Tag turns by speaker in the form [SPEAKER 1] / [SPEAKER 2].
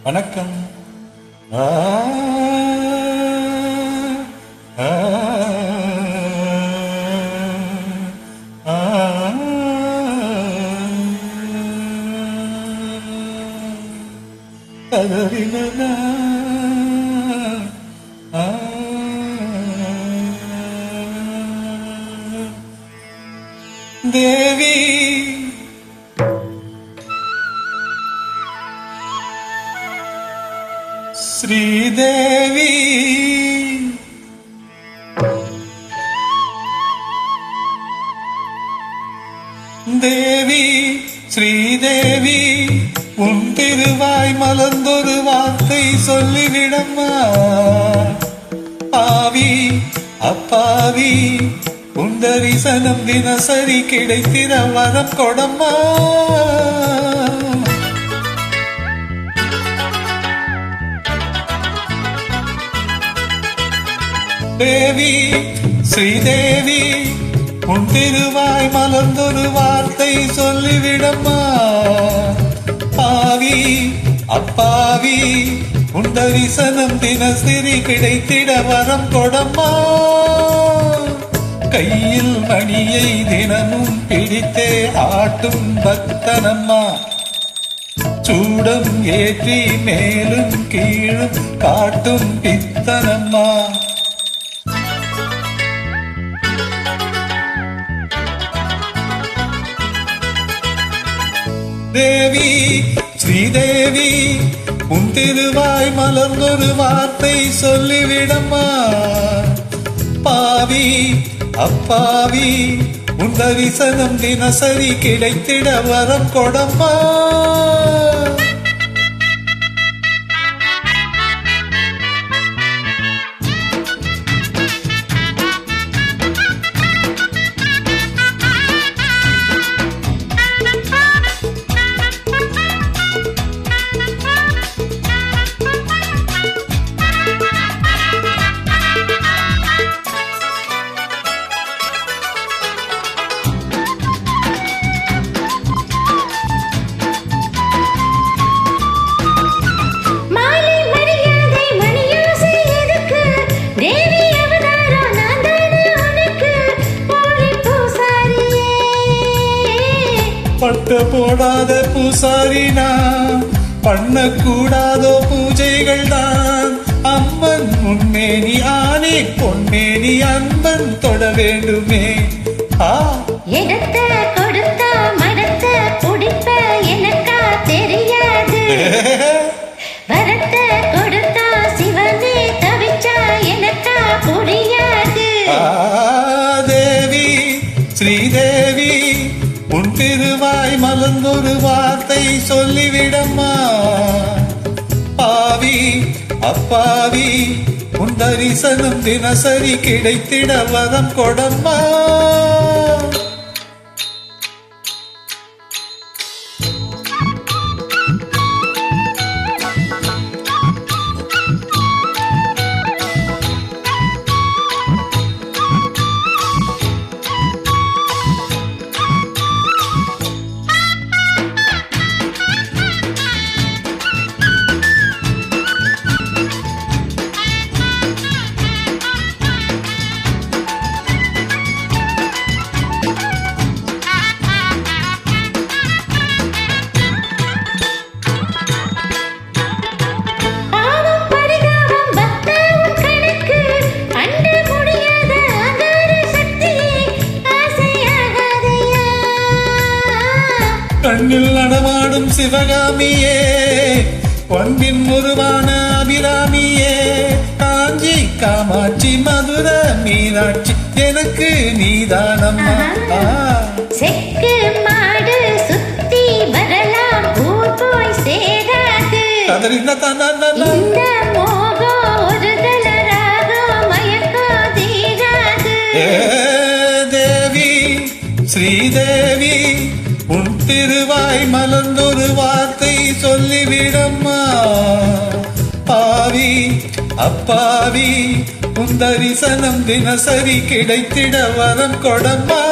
[SPEAKER 1] வணக்கம். தேவி ஸ்ரீதேவி தேவி ஸ்ரீதேவி உன் திருவாய் மலர்ந்தொரு வார்த்தை சொல்லிவிடம்மா. பாவி அப்பாவி உன் தரிசனம் தினசரி கிடைத்திட வரம் கொடம்மா. தேவி ஸ்ரீதேவி உன் திருவாய் மலர்ந்தொரு வார்த்தை சொல்லிவிடம்மா. பாவி அப்பாவி உன் தரிசனம் தினசரி கிடைத்திட வரம் கொடம்மா. கையில் மணியை தினமும் பிடித்தே ஆட்டும் பக்தனம்மா. சூடம் ஏற்றி மேலும் கீழும் காட்டும் பித்தனம்மா. தேவி ஸ்ரீதேவி உன் திருவாய் மலர்ந்தொரு வார்த்தை சொல்லிவிடம்மா. பாவி அப்பாவி உன் தரிசனம் தினசரி கிடைத்திட வரம் கொடம்மா. பட்ட போடாத பூசாரினா பண்ணக்கூடாதோ பூஜைகள் தான். அம்மன் முன்மேனி ஆனே பொன்மேனி அன்பன் தொட வேண்டுமே.
[SPEAKER 2] எடுத்த கொடுத்த மடத்த புடிப்ப எனக்கா தெரியாது. வரத்த கொடுத்தா சிவனே தவிச்சா எனக்கா புரியாது.
[SPEAKER 1] தேவி ஸ்ரீதேவி உன் திருவாய் மலர்ந்தொரு வார்த்தை சொல்லிவிடம்மா. பாவி அப்பாவி உன் தரிசனம் தினசரி கிடைத்திட வரம் கொடம்மா. கண்ணில் நடமாடும் சிவகாமியே பொன்பின் உருவான அபிராமியே. காஞ்சி காமாட்சி மதுர மீனாட்சி எனக்கு நீதானம்மா.
[SPEAKER 2] செக்கு மாடு சுத்தி வரலாம் ஊர் போய் சேராது. இந்த மோகம் ஒரு தலராகோ மயக்கோ தீராது.
[SPEAKER 1] தேவி ஸ்ரீதேவி உன் திருவாய் மலர்ந்தொரு வார்த்தை சொல்லிவிடம்மா. பாவி அப்பாவி உன் தரிசனம் தினசரி கிடைத்திட வரம் கொடம்மா.